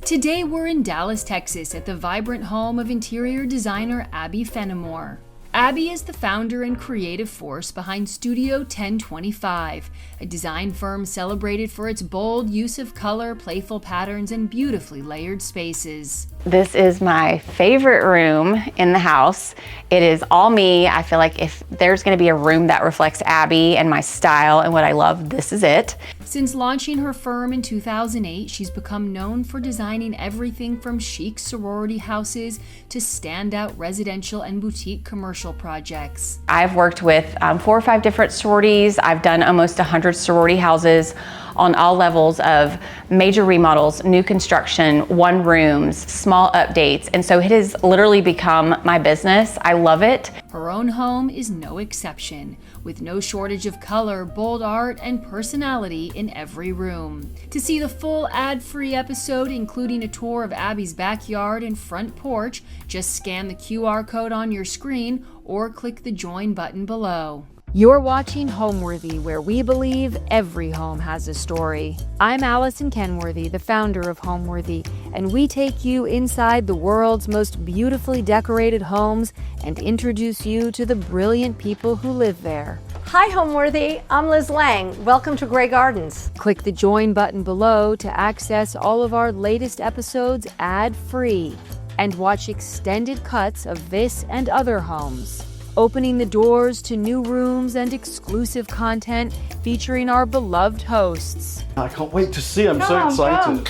Today we're in Dallas, Texas at the vibrant home of interior designer Abbe Fenimore. Abbe is the founder and creative force behind Studio 1025, a design firm celebrated for its bold use of color, playful patterns, and beautifully layered spaces. This is my favorite room in the house. It is all me. I feel like if there's going to be a room that reflects Abbe and my style and what I love, this is it. Since launching her firm in 2008, she's become known for designing everything from chic sorority houses to standout residential and boutique commercial projects. I've worked with 4 or 5 different sororities. I've done almost 100 sorority houses on all levels of major remodels, new construction, one rooms, small updates. And so it has literally become my business. I love it. Her own home is no exception, with no shortage of color, bold art, and personality in every room. To see the full ad-free episode, including a tour of Abbe's backyard and front porch, just scan the QR code on your screen or click the join button below. You're watching Homeworthy, where we believe every home has a story. I'm Allison Kenworthy, the founder of Homeworthy, and we take you inside the world's most beautifully decorated homes and introduce you to the brilliant people who live there. Hi Homeworthy, I'm Liz Lang. Welcome to Grey Gardens. Click the join button below to access all of our latest episodes ad-free and watch extended cuts of this and other homes, opening the doors to new rooms and exclusive content featuring our beloved hosts. I can't wait to see. I'm so excited.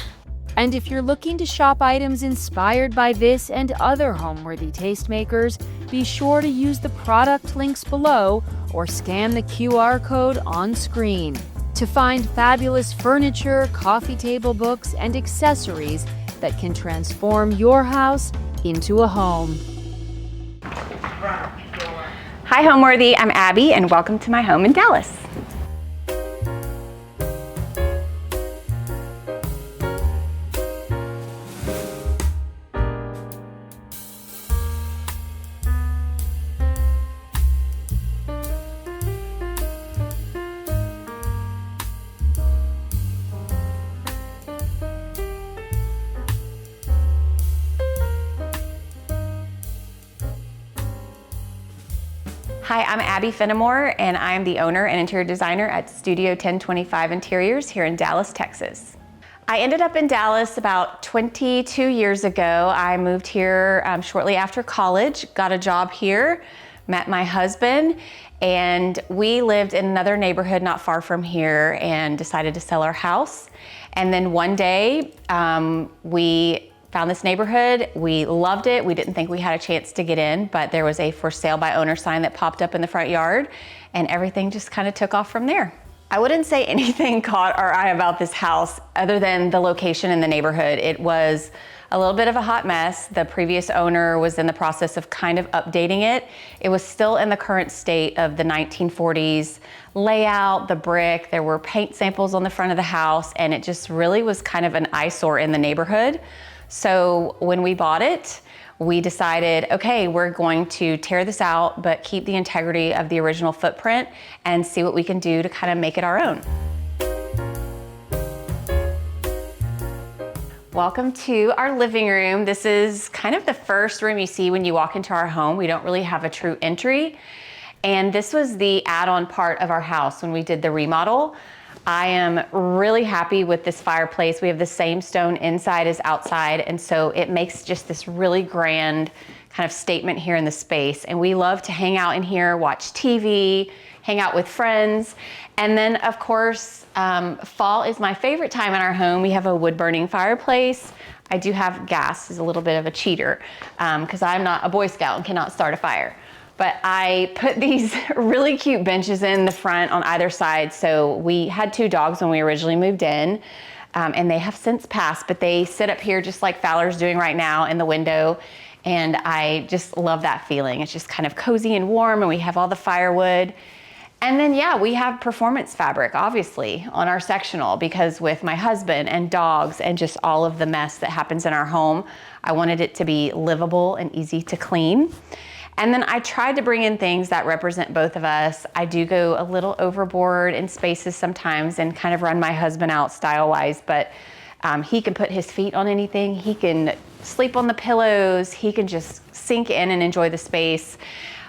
And if you're looking to shop items inspired by this and other Homeworthy tastemakers, be sure to use the product links below or scan the QR code on screen to find fabulous furniture, coffee table books, and accessories that can transform your house into a home. Hi Homeworthy, I'm Abbe and welcome to my home in Dallas. Hi, I'm Abbe Fenimore, and I'm the owner and interior designer at Studio 1025 Interiors here in Dallas, Texas. I ended up in Dallas about 22 years ago. I moved here shortly after college, got a job here, met my husband, and we lived in another neighborhood not far from here and decided to sell our house. And then one day, we found this neighborhood. We loved it. We didn't think we had a chance to get in, but there was a for sale by owner sign that popped up in the front yard, and everything just kind of took off from there. I wouldn't say anything caught our eye about this house other than the location in the neighborhood. It was a little bit of a hot mess. The previous owner was in the process of kind of updating it. It was still in the current state of the 1940s layout, the brick. There were paint samples on the front of the house, and it just really was kind of an eyesore in the neighborhood. So when we bought it, we decided, okay, we're going to tear this out, but keep the integrity of the original footprint and see what we can do to kind of make it our own. Welcome to our living room. This is kind of the first room you see when you walk into our home. We don't really have a true entry. And this was the add-on part of our house when we did the remodel. I am really happy with this fireplace. We have the same stone inside as outside, and so it makes just this really grand kind of statement here in the space. And we love to hang out in here, watch TV, hang out with friends. And then of course, fall is my favorite time in our home. We have a wood burning fireplace. I do have gas, is a little bit of a cheater because I'm not a Boy Scout and cannot start a fire. But I put these really cute benches in the front on either side. So we had 2 dogs when we originally moved in, and they have since passed, but they sit up here just like Fowler's doing right now in the window. And I just love that feeling. It's just kind of cozy and warm, and we have all the firewood. And then, yeah, we have performance fabric, obviously, on our sectional, because with my husband and dogs and just all of the mess that happens in our home, I wanted it to be livable and easy to clean. And then I tried to bring in things that represent both of us. I do go a little overboard in spaces sometimes and kind of run my husband out style-wise, but He can put his feet on anything. He can sleep on the pillows. He can just sink in and enjoy the space.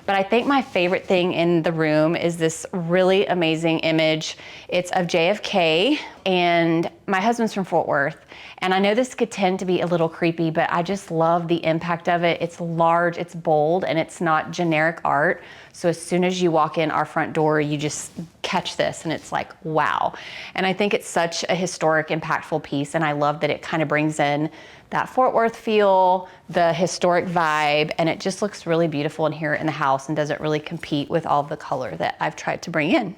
But I think my favorite thing in the room is this really amazing image. It's of JFK, and my husband's from Fort Worth. And I know this could tend to be a little creepy, but I just love the impact of it. It's large, it's bold, and it's not generic art. So as soon as you walk in our front door, you just catch this and it's like, wow. And I think it's such a historic, impactful piece. And I love that it kind of brings in that Fort Worth feel, the historic vibe, and it just looks really beautiful in here in the house and doesn't really compete with all the color that I've tried to bring in.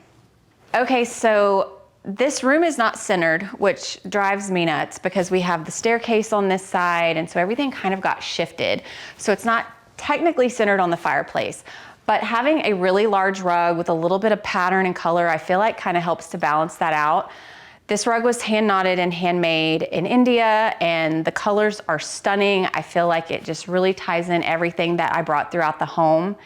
Okay, so this room is not centered, which drives me nuts because we have the staircase on this side, and so everything kind of got shifted. So it's not technically centered on the fireplace, but having a really large rug with a little bit of pattern and color, I feel like kind of helps to balance that out. This rug was hand knotted and handmade in India, and the colors are stunning. I feel like it just really ties in everything that I brought throughout the home.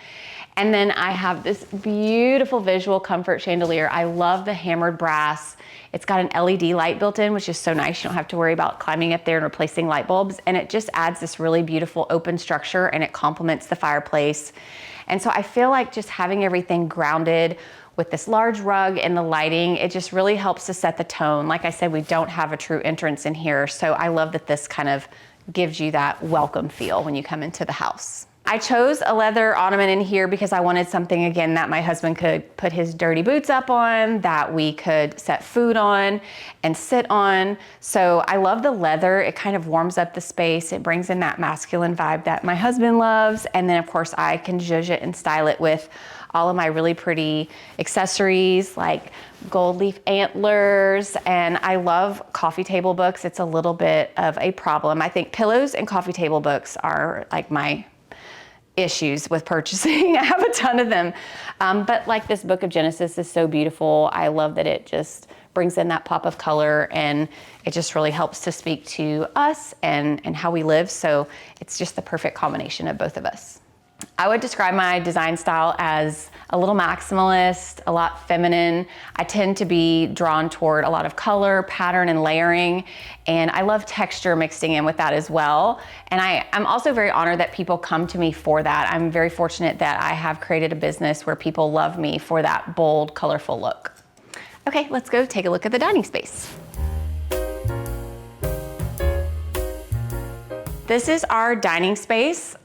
And then I have this beautiful visual comfort chandelier. I love the hammered brass. It's got an LED light built in, which is so nice. You don't have to worry about climbing up there and replacing light bulbs. And it just adds this really beautiful open structure, and it complements the fireplace. And so I feel like just having everything grounded with this large rug and the lighting, it just really helps to set the tone. Like I said, we don't have a true entrance in here. So I love that this kind of gives you that welcome feel when you come into the house. I chose a leather ottoman in here because I wanted something, again, that my husband could put his dirty boots up on, that we could set food on and sit on. So I love the leather. It kind of warms up the space. It brings in that masculine vibe that my husband loves. And then of course I can zhuzh it and style it with all of my really pretty accessories like gold leaf antlers. And I love coffee table books. It's a little bit of a problem. I think pillows and coffee table books are like my issues with purchasing. I have a ton of them. But like this book of Genesis is so beautiful. I love that it just brings in that pop of color, and it just really helps to speak to us and how we live. So it's just the perfect combination of both of us. I would describe my design style as a little maximalist, a lot feminine. I tend to be drawn toward a lot of color, pattern, and layering, and I love texture mixing in with that as well. And I'm also very honored that people come to me for that. I'm very fortunate that I have created a business where people love me for that bold, colorful look. Okay, let's go take a look at the dining space. This is our dining space.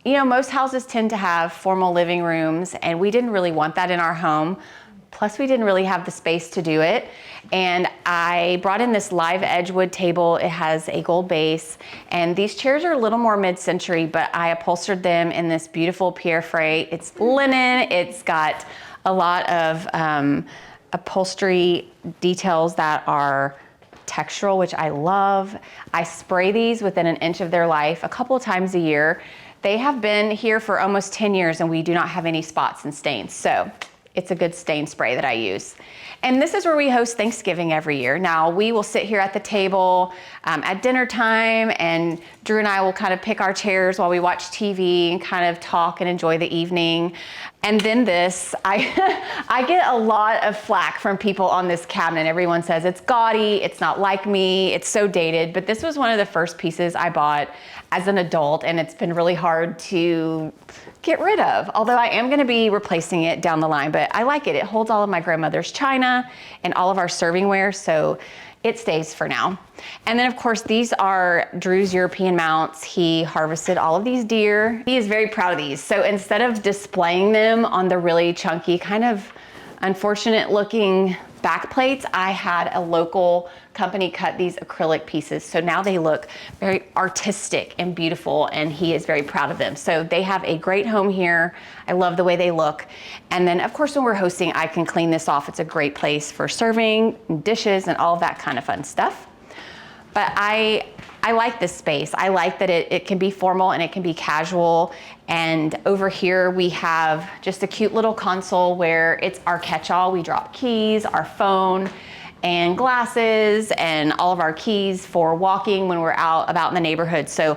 You know, most houses tend to have formal living rooms, and we didn't really want that in our home. Plus, we didn't really have the space to do it. And I brought in this live edge wood table. It has a gold base, and these chairs are a little more mid-century, but I upholstered them in this beautiful Pierre Fray. It's linen. It's got a lot of upholstery details that are textural, which I love. I spray these within an inch of their life a couple of times a year. They have been here for almost 10 years and we do not have any spots and stains. So it's a good stain spray that I use. And this is where we host Thanksgiving every year. Now we will sit here at the table at dinner time, and Drew and I will kind of pick our chairs while we watch TV and kind of talk and enjoy the evening. And then this, I get a lot of flack from people on this cabinet. Everyone says it's gaudy, it's not like me, it's so dated. But this was one of the first pieces I bought as an adult, and it's been really hard to get rid of. Although I am gonna be replacing it down the line, but I like it. It holds all of my grandmother's china and all of our servingware, so it stays for now. And then of course, these are Drew's European mounts. He harvested all of these deer. He is very proud of these. So instead of displaying them on the really chunky, kind of unfortunate looking back plates, I had a local company cut these acrylic pieces. So now they look very artistic and beautiful, and he is very proud of them. So they have a great home here. I love the way they look. And then of course, when we're hosting, I can clean this off. It's a great place for serving dishes and all of that kind of fun stuff. But I like this space. I like that it can be formal and it can be casual. And over here we have just a cute little console where it's our catch-all. We drop keys, our phone, and glasses, and all of our keys for walking when we're out about in the neighborhood. So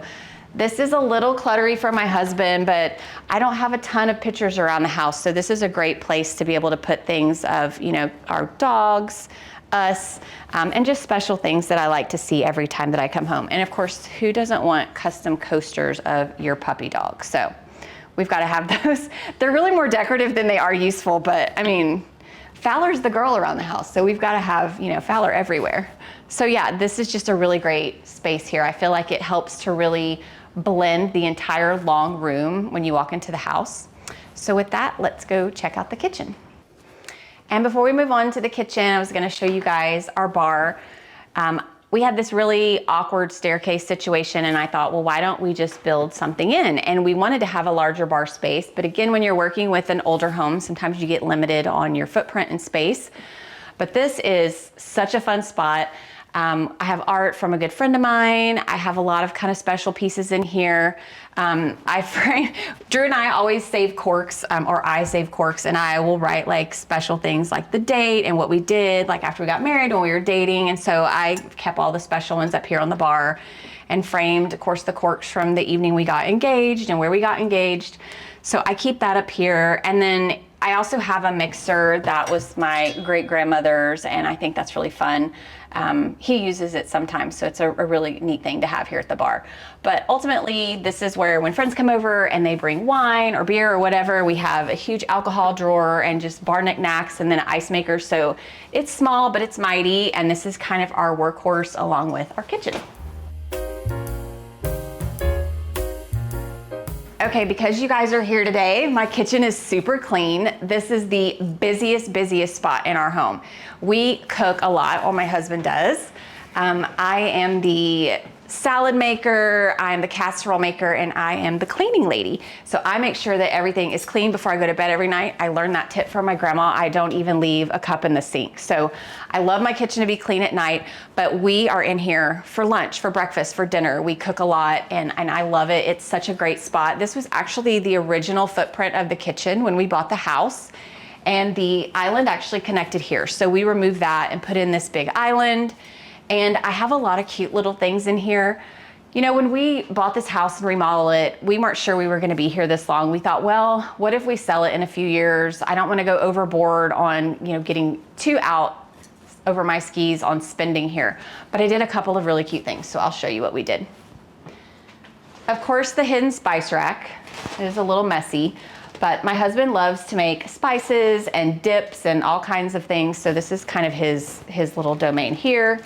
this is a little cluttery for my husband, but I don't have a ton of pictures around the house. So this is a great place to be able to put things of, you know, our dogs, us, and just special things that I like to see every time that I come home. And of course, who doesn't want custom coasters of your puppy dog? So we've got to have those. They're really more decorative than they are useful, but I mean, Fowler's the girl around the house, so we've got to have, you know, Fowler everywhere. So yeah, this is just a really great space here. I feel like it helps to really blend the entire long room when you walk into the house. So with that, let's go check out the kitchen. And before we move on to the kitchen, I was gonna show you guys our bar. We had this really awkward staircase situation, and I thought, well, why don't we just build something in? And we wanted to have a larger bar space, but again, when you're working with an older home, sometimes you get limited on your footprint and space. But this is such a fun spot. I have art from a good friend of mine. I have a lot of kind of special pieces in here. Drew and I always save corks, or I save corks, and I will write like special things like the date and what we did, like after we got married, when we were dating. And so I kept all the special ones up here on the bar and framed, of course, the corks from the evening we got engaged and where we got engaged. So I keep that up here. And then I also have a mixer that was my great grandmother's, and I think that's really fun. He uses it sometimes, so it's a really neat thing to have here at the bar. But ultimately, this is where when friends come over and they bring wine or beer or whatever, we have a huge alcohol drawer and just bar knickknacks and then an ice maker. So it's small, but it's mighty, and this is kind of our workhorse along with our kitchen. Okay, because you guys are here today, my kitchen is super clean. This is the busiest spot in our home. We cook a lot, or my husband does. I am the salad maker, I am the casserole maker, and I am the cleaning lady. So I make sure that everything is clean before I go to bed every night. I learned that tip from my grandma. I don't even leave a cup in the sink. So I love my kitchen to be clean at night, but we are in here for lunch, for breakfast, for dinner. We cook a lot, and I love it. It's such a great spot. This was actually the original footprint of the kitchen when we bought the house, and the island actually connected here. So we removed that and put in this big island. And I have a lot of cute little things in here. You know, when we bought this house and remodeled it, we weren't sure we were gonna be here this long. We thought, well, what if we sell it in a few years? I don't wanna go overboard on, you know, getting too out over my skis on spending here. But I did a couple of really cute things, so I'll show you what we did. Of course, the hidden spice rack is a little messy, but my husband loves to make spices and dips and all kinds of things. So this is kind of his little domain here.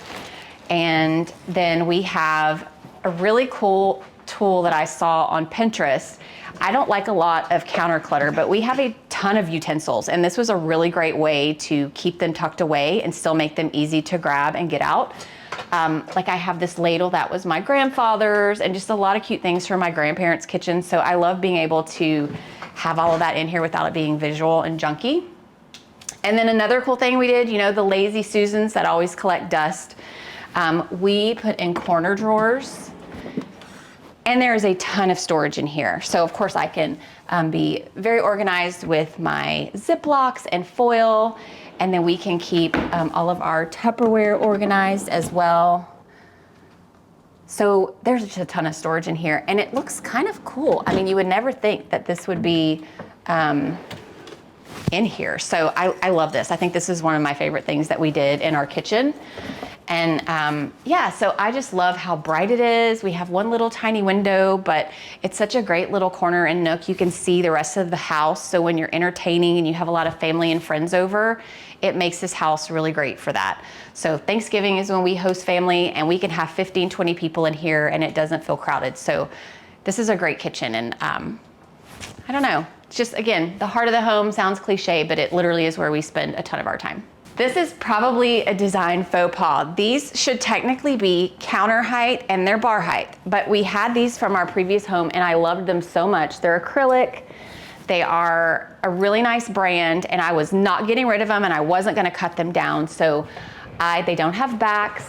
And then we have a really cool tool that I saw on Pinterest. I don't like a lot of counter clutter, but we have a ton of utensils, and this was a really great way to keep them tucked away and still make them easy to grab and get out. Like I have this ladle that was my grandfather's, and just a lot of cute things from my grandparents' kitchen. So I love being able to have all of that in here without it being visual and junky. And then another cool thing we did, you know, the lazy Susans that always collect dust. We put in corner drawers, and there is a ton of storage in here. So of course I can be very organized with my Ziplocs and foil, and then we can keep all of our Tupperware organized as well. So there's just a ton of storage in here, and it looks kind of cool. I mean, you would never think that this would be in here. So I love this. I think this is one of my favorite things that we did in our kitchen. And yeah, so I just love how bright it is. We have one little tiny window, but it's such a great little corner and nook. You can see the rest of the house. So when you're entertaining and you have a lot of family and friends over, it makes this house really great for that. So Thanksgiving is when we host family, and we can have 15, 20 people in here and it doesn't feel crowded. So this is a great kitchen, and I don't know, it's just, again, the heart of the home. Sounds cliche, but it literally is where we spend a ton of our time. This is probably a design faux pas. These should technically be counter height and they're bar height, but we had these from our previous home and I loved them so much. They're acrylic. They are a really nice brand, and I was not getting rid of them, and I wasn't gonna cut them down. So they don't have backs.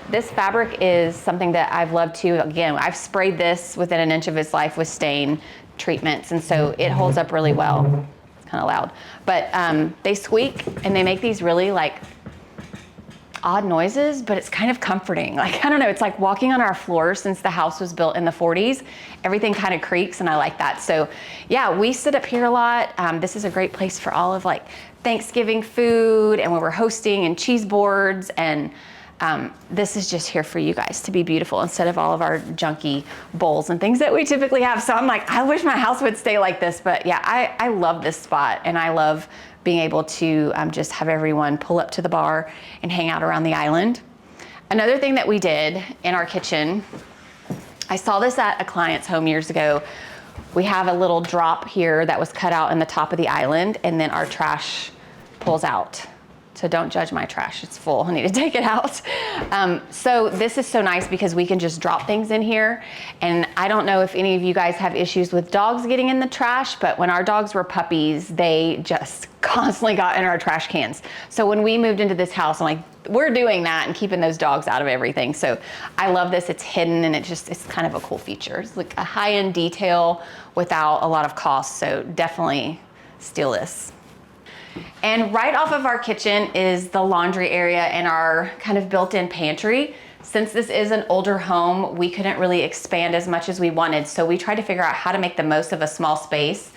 This fabric is something that I've loved too. Again, I've sprayed this within an inch of its life with stain treatments, and so it holds up really well. It's kind of loud, but they squeak and they make these really like odd noises, but it's kind of comforting. Like, I don't know, it's like walking on our floor. Since the house was built in the 40s, everything kind of creaks, and I like that. So yeah, we sit up here a lot. This is a great place for all of like Thanksgiving food and when we're hosting and cheese boards, and this is just here for you guys to be beautiful instead of all of our junky bowls and things that we typically have. So I'm like, I wish my house would stay like this, but yeah, I love this spot, and I love being able to just have everyone pull up to the bar and hang out around the island. Another thing that we did in our kitchen, I saw this at a client's home years ago. We have a little drop here that was cut out in the top of the island, and then our trash pulls out. So don't judge my trash, it's full, I need to take it out. So this is so nice because we can just drop things in here. And I don't know if any of you guys have issues with dogs getting in the trash, but when our dogs were puppies, they just constantly got in our trash cans. So when we moved into this house, I'm like, we're doing that and keeping those dogs out of everything. So I love this, it's hidden, and it's kind of a cool feature. It's like a high-end detail without a lot of cost, so definitely steal this. And right off of our kitchen is the laundry area and our kind of built-in pantry. Since this is an older home, we couldn't really expand as much as we wanted, so we tried to figure out how to make the most of a small space.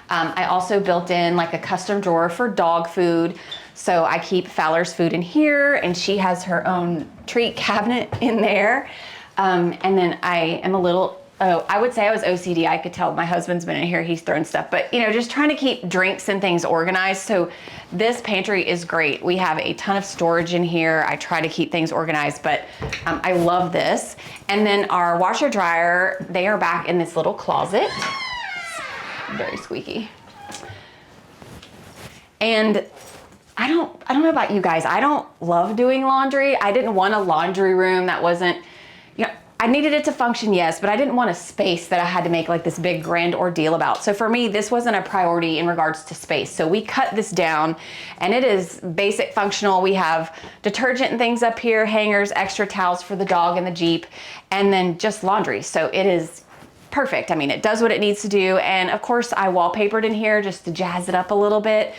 I also built in like a custom drawer for dog food, so I keep Fowler's food in here, and she has her own treat cabinet in there. And then I am a little, I would say I was OCD. I could tell my husband's been in here, he's thrown stuff, but just trying to keep drinks and things organized. So this pantry is great. We have a ton of storage in here. I try to keep things organized, but I love this. And then our washer dryer, they are back in this little closet. Very squeaky. And I don't know about you guys. I don't love doing laundry. I didn't want a laundry room that wasn't, I needed it to function, yes, but I didn't want a space that I had to make like this big grand ordeal about. So for me, this wasn't a priority in regards to space. So we cut this down, and it is basic functional. We have detergent and things up here, hangers, extra towels for the dog and the Jeep, and then just laundry. So it is perfect. I mean, it does what it needs to do. And of course I wallpapered in here just to jazz it up a little bit.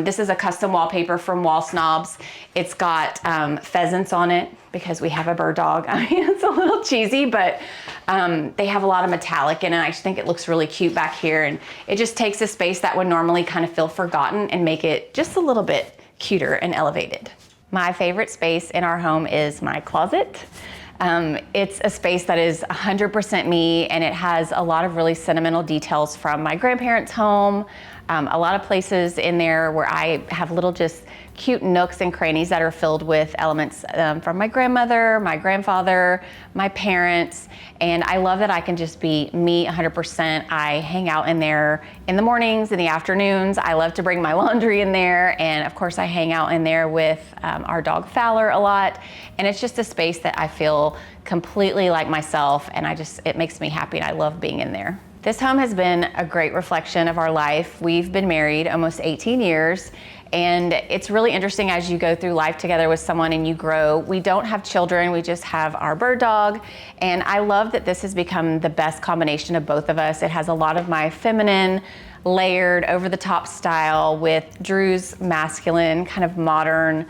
This is a custom wallpaper from Wall Snobs. It's got pheasants on it because we have a bird dog. I mean, it's a little cheesy, but they have a lot of metallic in it. I just think it looks really cute back here, and it just takes a space that would normally kind of feel forgotten and make it just a little bit cuter and elevated. My favorite space in our home is my closet. It's a space that is 100% me, and it has a lot of really sentimental details from my grandparents' home. A lot of places in there where I have little just cute nooks and crannies that are filled with elements from my grandmother, my grandfather, my parents, and I love that I can just be me 100%. I hang out in there in the mornings, in the afternoons. I love to bring my laundry in there, and of course I hang out in there with our dog Fowler a lot, and it's just a space that I feel completely like myself, and it makes me happy, and I love being in there. This home has been a great reflection of our life. We've been married almost 18 years, and it's really interesting as you go through life together with someone and you grow. We don't have children, we just have our bird dog, and I love that this has become the best combination of both of us. It has a lot of my feminine, layered, over-the-top style with Drew's masculine, kind of modern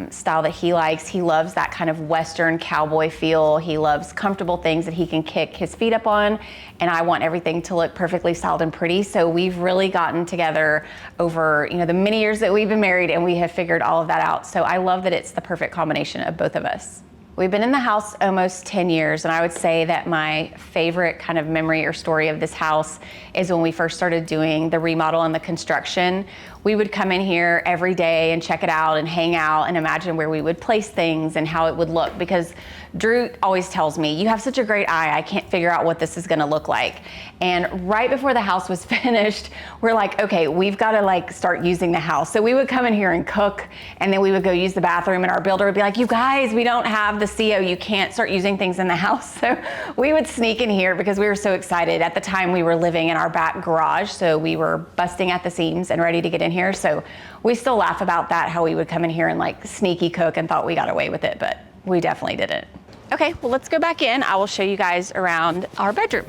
style that he likes. He loves that kind of Western cowboy feel. He loves comfortable things that he can kick his feet up on, and I want everything to look perfectly styled and pretty. So we've really gotten together over the many years that we've been married, and we have figured all of that out. So I love that it's the perfect combination of both of us. We've been in the house almost 10 years, and I would say that my favorite kind of memory or story of this house is when we first started doing the remodel and the construction. We would come in here every day and check it out and hang out and imagine where we would place things and how it would look, because Drew always tells me, you have such a great eye, I can't figure out what this is gonna look like. And right before the house was finished, we're like, okay, we've gotta start using the house. So we would come in here and cook, and then we would go use the bathroom, and our builder would be like, you guys, we don't have the CO, you can't start using things in the house. So we would sneak in here because we were so excited. At the time we were living in our back garage, so we were busting at the seams and ready to get in here. So we still laugh about that, how we would come in here and sneaky cook and thought we got away with it, but we definitely didn't. Okay, well, let's go back in. I will show you guys around our bedroom.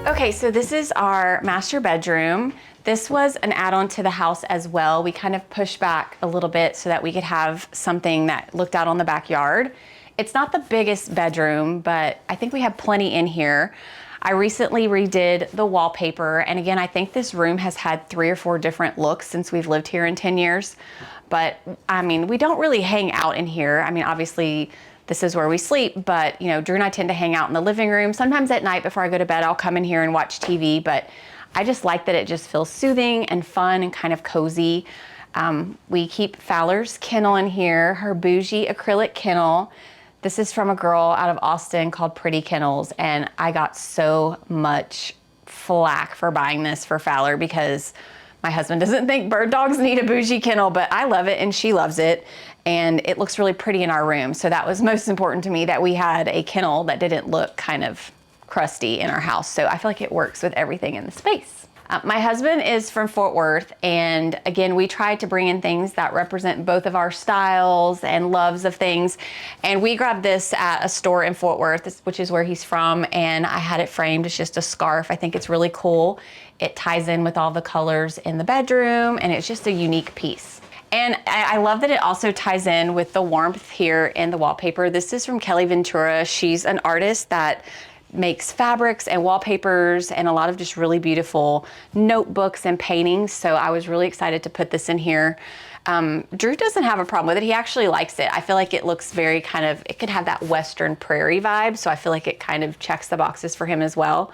Okay, so this is our master bedroom. This was an add-on to the house as well. We kind of pushed back a little bit so that we could have something that looked out on the backyard. It's not the biggest bedroom, but I think we have plenty in here. I recently redid the wallpaper, and again, I think this room has had 3 or 4 different looks since we've lived here in 10 years. But I mean, we don't really hang out in here. I mean, obviously this is where we sleep, but you know, Drew and I tend to hang out in the living room. Sometimes at night before I go to bed, I'll come in here and watch TV, but I just like that it just feels soothing and fun and kind of cozy. We keep Fowler's kennel in here, her bougie acrylic kennel. This is from a girl out of Austin called Pretty Kennels, and I got so much flack for buying this for Fowler because my husband doesn't think bird dogs need a bougie kennel, but I love it and she loves it, and it looks really pretty in our room. So that was most important to me, that we had a kennel that didn't look kind of crusty in our house. So I feel like it works with everything in the space. My husband is from Fort Worth, and again, we tried to bring in things that represent both of our styles and loves of things. And we grabbed this at a store in Fort Worth, which is where he's from, and I had it framed. It's just a scarf. I think it's really cool. It ties in with all the colors in the bedroom, and it's just a unique piece. And I love that it also ties in with the warmth here in the wallpaper. This is from Kelly Ventura. She's an artist that makes fabrics and wallpapers and a lot of just really beautiful notebooks and paintings. So I was really excited to put this in here. Drew doesn't have a problem with it. He actually likes it. I feel like it looks very kind of, it could have that Western prairie vibe. So I feel like it kind of checks the boxes for him as well.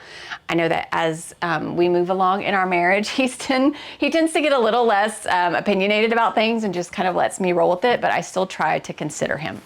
I know that as we move along in our marriage, he tends to get a little less opinionated about things and just kind of lets me roll with it, but I still try to consider him.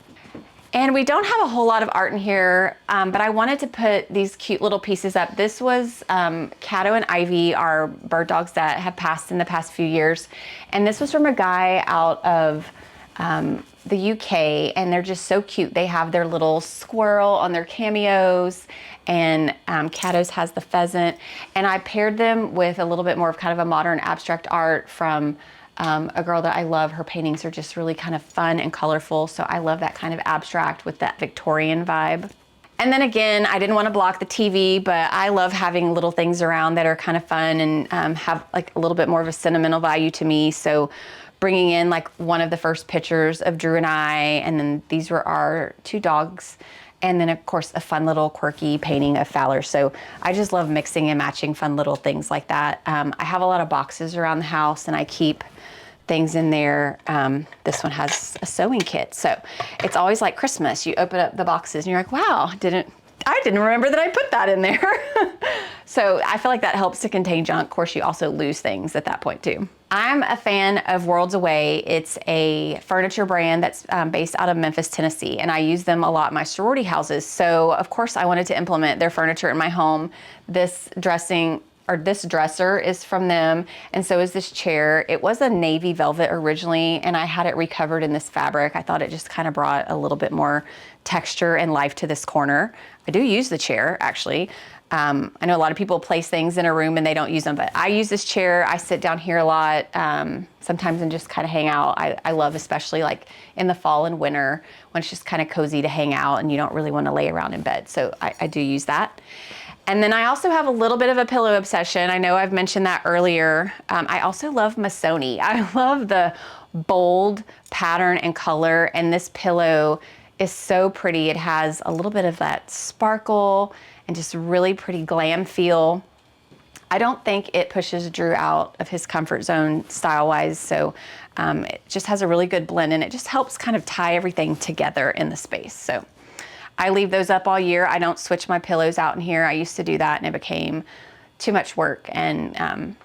And we don't have a whole lot of art in here, but I wanted to put these cute little pieces up. This was Cato and Ivy, our bird dogs that have passed in the past few years. And this was from a guy out of the UK, and they're just so cute. They have their little squirrel on their cameos, and Cato's has the pheasant. And I paired them with a little bit more of kind of a modern abstract art from a girl that I love. Her paintings are just really kind of fun and colorful. So I love that kind of abstract with that Victorian vibe. And then again, I didn't want to block the TV, but I love having little things around that are kind of fun and have like a little bit more of a sentimental value to me. So bringing in like one of the first pictures of Drew and I, and then these were our 2 dogs. And then of course a fun little quirky painting of Fowler. So I just love mixing and matching fun little things like that. I have a lot of boxes around the house, and I keep things in there. This one has a sewing kit. So it's always like Christmas. You open up the boxes and you're like, wow, I didn't remember that I put that in there. So I feel like that helps to contain junk. Of course, you also lose things at that point too. I'm a fan of Worlds Away. It's a furniture brand that's based out of Memphis, Tennessee, and I use them a lot in my sorority houses. So of course I wanted to implement their furniture in my home. This dresser is from them, and so is this chair. It was a navy velvet originally, and I had it recovered in this fabric. I thought it just kind of brought a little bit more texture and life to this corner. I do use the chair, actually. I know a lot of people place things in a room and they don't use them, but I use this chair. I sit down here a lot, sometimes, and just kind of hang out. I love, especially like in the fall and winter, when it's just kind of cozy to hang out and you don't really want to lay around in bed. So I do use that. And then I also have a little bit of a pillow obsession. I know I've mentioned that earlier. I also love Missoni. I love the bold pattern and color, and this pillow is so pretty. It has a little bit of that sparkle and just really pretty glam feel. I don't think it pushes Drew out of his comfort zone style-wise, so it just has a really good blend, and it just helps kind of tie everything together in the space. So I leave those up all year. I don't switch my pillows out in here. I used to do that, and it became too much work, and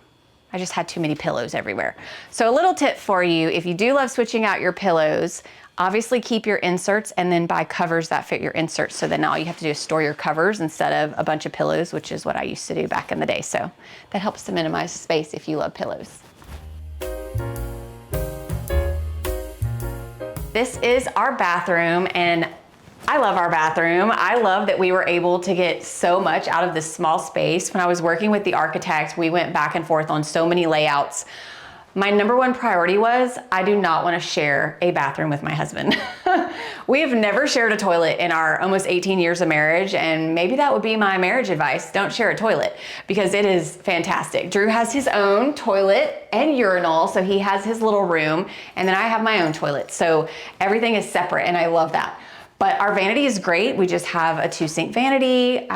I just had too many pillows everywhere. So a little tip for you, if you do love switching out your pillows, obviously keep your inserts and then buy covers that fit your inserts. So then all you have to do is store your covers instead of a bunch of pillows, which is what I used to do back in the day. So that helps to minimize space if you love pillows. This is our bathroom, and I love our bathroom. I love that we were able to get so much out of this small space. When I was working with the architect, we went back and forth on so many layouts. My number one priority was I do not want to share a bathroom with my husband. We have never shared a toilet in our almost 18 years of marriage, and maybe that would be my marriage advice. Don't share a toilet, because it is fantastic. Drew has his own toilet and urinal, so he has his little room, and then I have my own toilet. So everything is separate, and I love that. But our vanity is great. We just have a 2-sink vanity.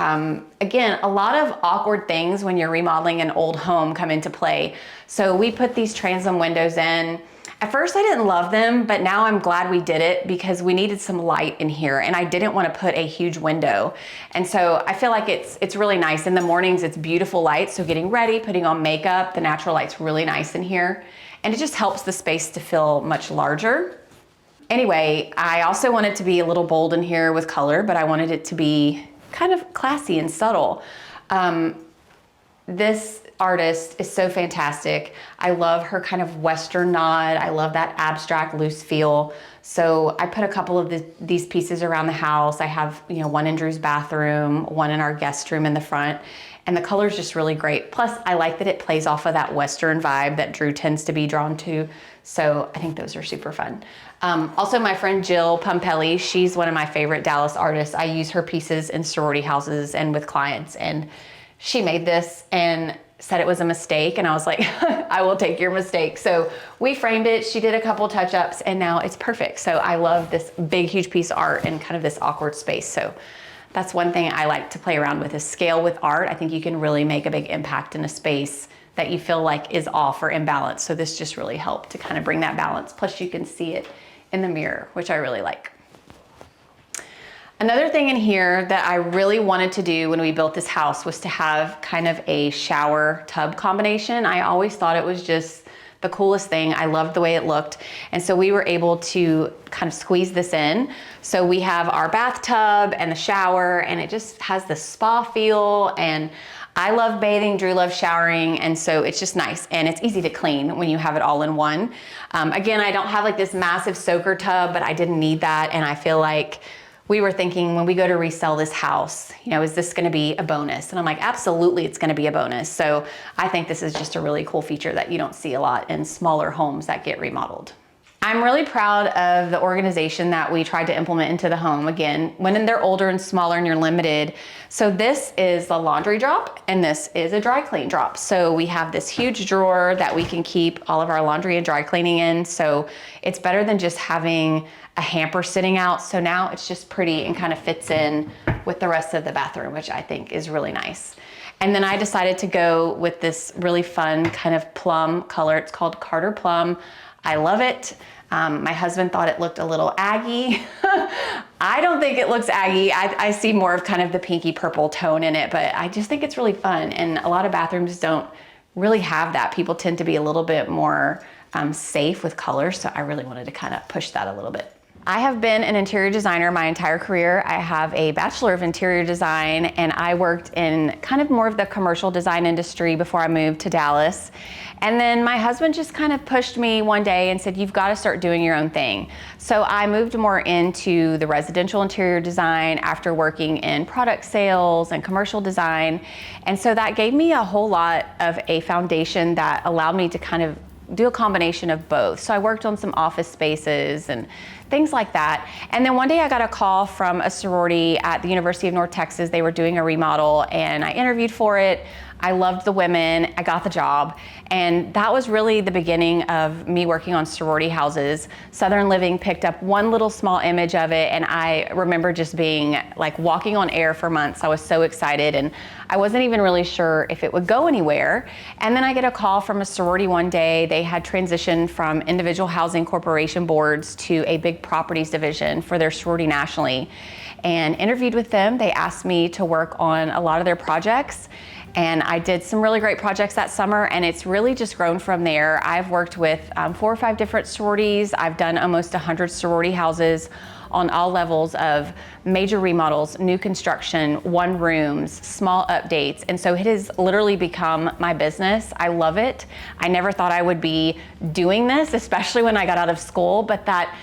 Again, a lot of awkward things when you're remodeling an old home come into play. So we put these transom windows in. At first I didn't love them, but now I'm glad we did it because we needed some light in here and I didn't want to put a huge window. And so I feel like it's really nice. In the mornings, it's beautiful light. So getting ready, putting on makeup, the natural light's really nice in here. And it just helps the space to feel much larger. Anyway, I also wanted to be a little bold in here with color, but I wanted it to be kind of classy and subtle. This artist is so fantastic. I love her kind of Western nod. I love that abstract, loose feel. So I put a couple of these pieces around the house. I have, one in Drew's bathroom, one in our guest room in the front, and the color's just really great. Plus, I like that it plays off of that Western vibe that Drew tends to be drawn to. So I think those are super fun. Also, my friend Jill Pumpelli, she's one of my favorite Dallas artists. I use her pieces in sorority houses and with clients, and she made this and said it was a mistake, and I was like, I will take your mistake. So we framed it, she did a couple touch-ups, and now it's perfect. So I love this big, huge piece of art in kind of this awkward space. So that's one thing I like to play around with, is scale with art. I think you can really make a big impact in a space that you feel like is off or imbalanced. So this just really helped to kind of bring that balance. Plus you can see it in the mirror, which I really like. Another thing in here that I really wanted to do when we built this house was to have kind of a shower tub combination. I always thought it was just the coolest thing. I loved the way it looked. And so we were able to kind of squeeze this in. So we have our bathtub and the shower, and it just has the spa feel. And I love bathing, Drew loves showering, and so it's just nice. And it's easy to clean when you have it all in one. Again, I don't have like this massive soaker tub, but I didn't need that. And I feel like we were thinking when we go to resell this house, is this gonna be a bonus? And I'm like, absolutely, it's gonna be a bonus. So I think this is just a really cool feature that you don't see a lot in smaller homes that get remodeled. I'm really proud of the organization that we tried to implement into the home. Again, when they're older and smaller and you're limited. So this is the laundry drop and this is a dry clean drop. So we have this huge drawer that we can keep all of our laundry and dry cleaning in. So it's better than just having a hamper sitting out. So now it's just pretty and kind of fits in with the rest of the bathroom, which I think is really nice. And then I decided to go with this really fun kind of plum color. It's called Carter Plum. I love it. My husband thought it looked a little Aggie. I don't think it looks Aggie. I see more of kind of the pinky purple tone in it, but I just think it's really fun. And a lot of bathrooms don't really have that. People tend to be a little bit more safe with colors. So I really wanted to kind of push that a little bit. I have been an interior designer my entire career. I have a Bachelor of Interior Design, and I worked in kind of more of the commercial design industry before I moved to Dallas. And then my husband just kind of pushed me one day and said, you've got to start doing your own thing. So I moved more into the residential interior design after working in product sales and commercial design. And so that gave me a whole lot of a foundation that allowed me to kind of do a combination of both. So I worked on some office spaces and things like that. And then one day I got a call from a sorority at the University of North Texas. They were doing a remodel and I interviewed for it. I loved the women, I got the job. And that was really the beginning of me working on sorority houses. Southern Living picked up one little small image of it, and I remember just being like walking on air for months. I was so excited, and I wasn't even really sure if it would go anywhere. And then I get a call from a sorority one day. They had transitioned from individual housing corporation boards to a big properties division for their sorority nationally, and interviewed with them. They asked me to work on a lot of their projects. And I did some really great projects that summer, and it's really just grown from there. I've worked with 4 or 5 different sororities. I've done almost 100 sorority houses on all levels of major remodels, new construction, one rooms, small updates. And so it has literally become my business. I love it. I never thought I would be doing this, especially when I got out of school, but that,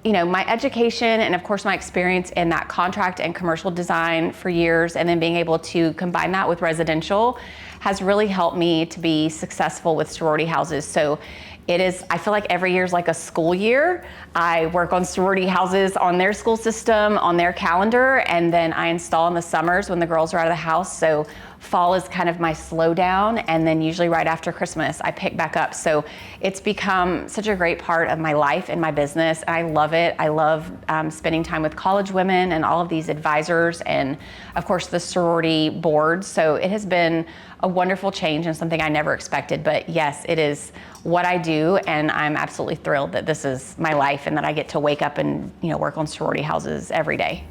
my education and of course my experience in that contract and commercial design for years, and then being able to combine that with residential has really helped me to be successful with sorority houses. So it is, I feel like every year is like a school year. I work on sorority houses on their school system, on their calendar, and then I install in the summers when the girls are out of the house. So Fall is kind of my slowdown, and then usually right after Christmas, I pick back up. So it's become such a great part of my life and my business. I love it. I love spending time with college women and all of these advisors, and of course the sorority board. So it has been a wonderful change and something I never expected. But yes, it is what I do, and I'm absolutely thrilled that this is my life and that I get to wake up and work on sorority houses every day.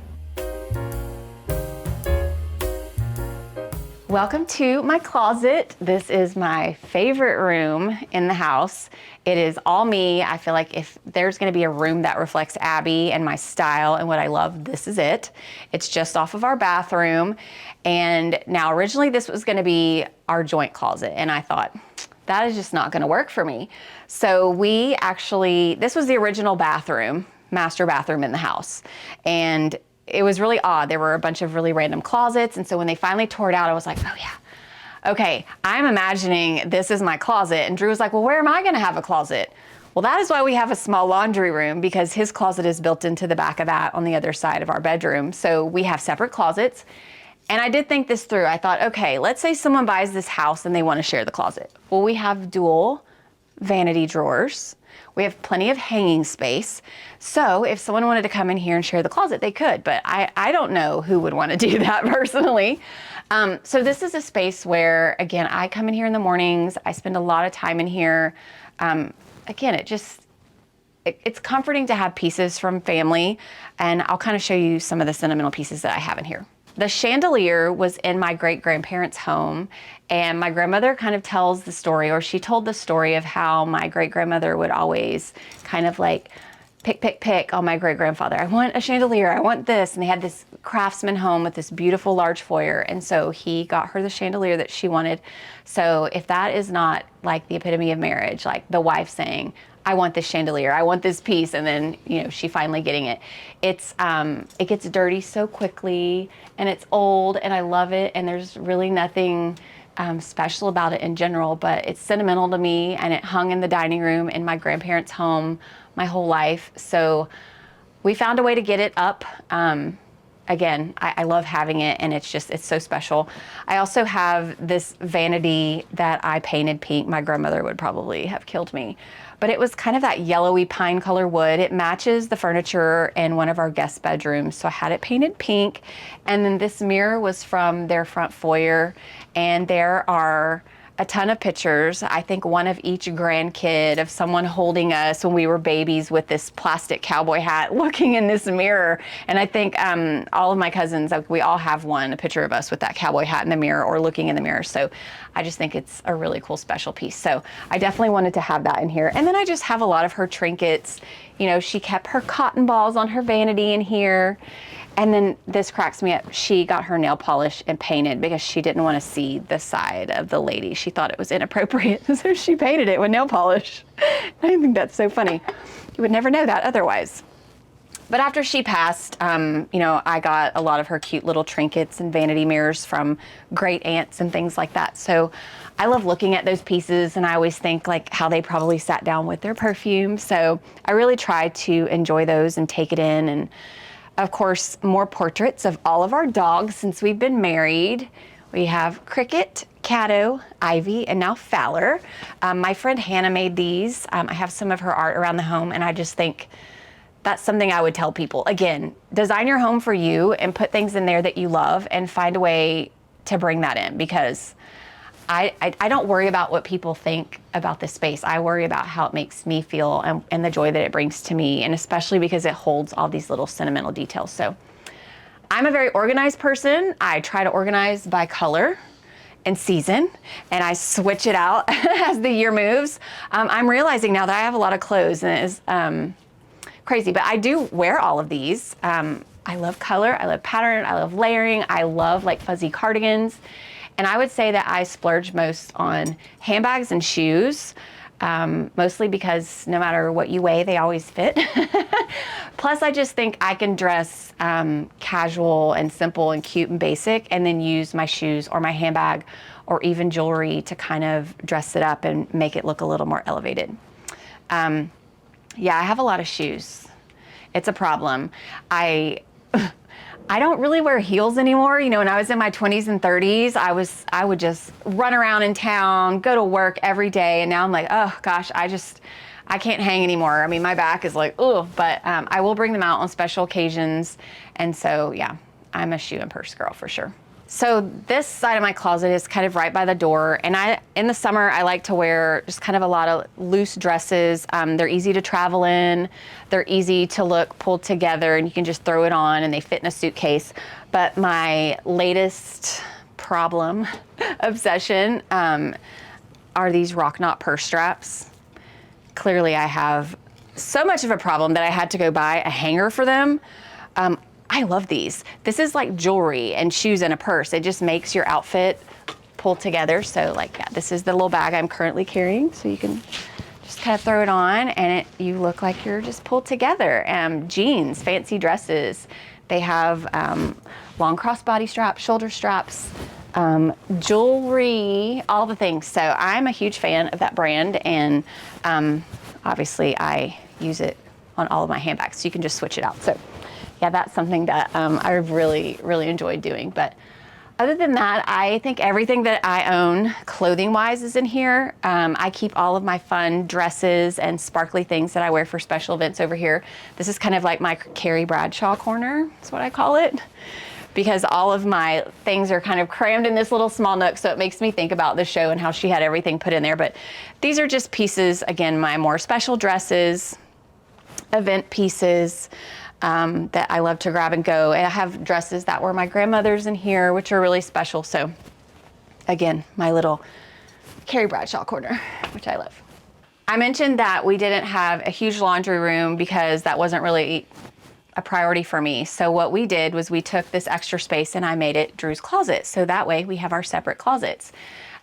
Welcome to my closet. This is my favorite room in the house. It is all me. I feel like if there's gonna be a room that reflects Abbe and my style and what I love, this is it. It's just off of our bathroom. And now originally this was gonna be our joint closet, and I thought, that is just not gonna work for me. So this was the original bathroom, master bathroom in the house. And it was really odd. There were a bunch of really random closets. And so when they finally tore it out, I was like, oh yeah, okay, I'm imagining this is my closet. And Drew was like, well, where am I gonna have a closet? Well, that is why we have a small laundry room, because his closet is built into the back of that on the other side of our bedroom. So we have separate closets. And I did think this through. I thought, okay, let's say someone buys this house and they wanna share the closet. Well, we have dual vanity drawers. We have plenty of hanging space. So if someone wanted to come in here and share the closet, they could, but I don't know who would want to do that personally. So this is a space where, again, I come in here in the mornings. I spend a lot of time in here. Again, it's comforting to have pieces from family, and I'll kind of show you some of the sentimental pieces that I have in here. The chandelier was in my great-grandparents' home, and my grandmother kind of tells the story, or she told the story of how my great-grandmother would always kind of like pick on my great-grandfather. I want a chandelier, I want this. And they had this craftsman home with this beautiful large foyer, and so he got her the chandelier that she wanted. So if that is not like the epitome of marriage, like the wife saying, I want this chandelier, I want this piece, and then she finally getting it. It gets dirty so quickly, and it's old, and I love it, and there's really nothing special about it in general, but it's sentimental to me, and it hung in the dining room in my grandparents' home my whole life. So we found a way to get it up. Again, I love having it, and it's so special. I also have this vanity that I painted pink. My grandmother would probably have killed me, but it was kind of that yellowy pine color wood. It matches the furniture in one of our guest bedrooms, so I had it painted pink. And then this mirror was from their front foyer, and there are a ton of pictures. I think one of each grandkid of someone holding us when we were babies with this plastic cowboy hat looking in this mirror. And I think all of my cousins, we all have a picture of us with that cowboy hat in the mirror or looking in the mirror. So I just think it's a really cool special piece. So I definitely wanted to have that in here. And then I just have a lot of her trinkets. She kept her cotton balls on her vanity in here. And then this cracks me up. She got her nail polish and painted because she didn't want to see the side of the lady. She thought it was inappropriate, so she painted it with nail polish. I think that's so funny. You would never know that otherwise. But after she passed, I got a lot of her cute little trinkets and vanity mirrors from great aunts and things like that. So I love looking at those pieces, and I always think like how they probably sat down with their perfume. So I really try to enjoy those and take it in. And of course, more portraits of all of our dogs since we've been married. We have Cricket, Cato, Ivy, and now Fowler. My friend Hannah made these. I have some of her art around the home, and I just think that's something I would tell people. Again, design your home for you and put things in there that you love and find a way to bring that in, because I don't worry about what people think about this space. I worry about how it makes me feel and the joy that it brings to me, and especially because it holds all these little sentimental details. So I'm a very organized person. I try to organize by color and season, and I switch it out as the year moves. I'm realizing now that I have a lot of clothes, and it is crazy, but I do wear all of these. I love color, I love pattern, I love layering, I love like fuzzy cardigans. And I would say that I splurge most on handbags and shoes, mostly because no matter what you weigh, they always fit. Plus, I just think I can dress casual and simple and cute and basic, and then use my shoes or my handbag or even jewelry to kind of dress it up and make it look a little more elevated. Yeah, I have a lot of shoes. It's a problem. I don't really wear heels anymore. You know, when I was in my 20s and 30s, I would just run around in town, go to work every day. And now I'm like, oh gosh, I can't hang anymore. I mean, my back is like, oh, but I will bring them out on special occasions. And so, yeah, I'm a shoe and purse girl for sure. So this side of my closet is kind of right by the door. And in the summer, I like to wear just kind of a lot of loose dresses. They're easy to travel in. They're easy to look pulled together, and you can just throw it on and they fit in a suitcase. But my latest problem, obsession, are these rock knot purse straps. Clearly I have so much of a problem that I had to go buy a hanger for them. I love these. This is like jewelry and shoes and a purse. It just makes your outfit pull together. So like, yeah, this is the little bag I'm currently carrying. So you can just kind of throw it on and you look like you're just pulled together. Jeans, fancy dresses. They have long crossbody straps, shoulder straps, jewelry, all the things. So I'm a huge fan of that brand, and obviously I use it on all of my handbags. So you can just switch it out. So yeah, that's something that I've really, really enjoyed doing. But other than that, I think everything that I own clothing-wise is in here. I keep all of my fun dresses and sparkly things that I wear for special events over here. This is kind of like my Carrie Bradshaw corner, is what I call it, because all of my things are kind of crammed in this little small nook. So it makes me think about the show and how she had everything put in there. But these are just pieces, again, my more special dresses, event pieces, that I love to grab and go. And I have dresses that were my grandmother's in here, which are really special. So again, my little Carrie Bradshaw corner, which I love. I mentioned that we didn't have a huge laundry room because that wasn't really a priority for me. So what we did was we took this extra space and I made it Drew's closet. So that way we have our separate closets.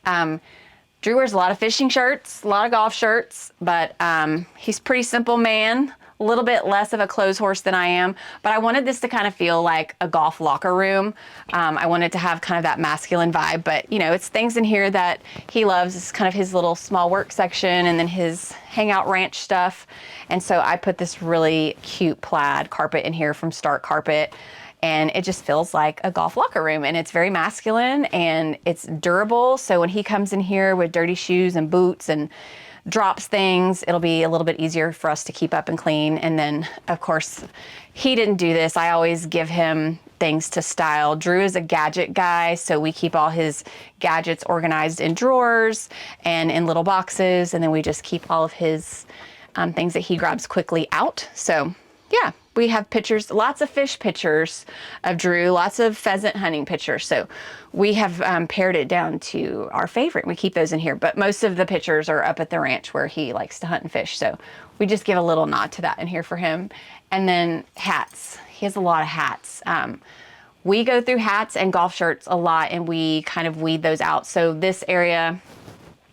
Drew wears a lot of fishing shirts, a lot of golf shirts, but he's a pretty simple man. A little bit less of a clothes horse than I am, but I wanted this to kind of feel like a golf locker room. I wanted to have kind of that masculine vibe, but you know, it's things in here that he loves. It's kind of his little small work section and then his hangout ranch stuff. And so I put this really cute plaid carpet in here from Start Carpet, and it just feels like a golf locker room, and it's very masculine and it's durable. So when he comes in here with dirty shoes and boots and drops things, it'll be a little bit easier for us to keep up and clean. And then of course, he didn't do this. I always give him things to style. Drew is a gadget guy, so we keep all his gadgets organized in drawers and in little boxes. And then we just keep all of his things that he grabs quickly out. So yeah, we have pictures, lots of fish pictures of Drew, lots of pheasant hunting pictures. So we have pared it down to our favorite. We keep those in here, but most of the pictures are up at the ranch where he likes to hunt and fish. So we just give a little nod to that in here for him. And then hats. He has a lot of hats. We go through hats and golf shirts a lot, and we kind of weed those out. So this area,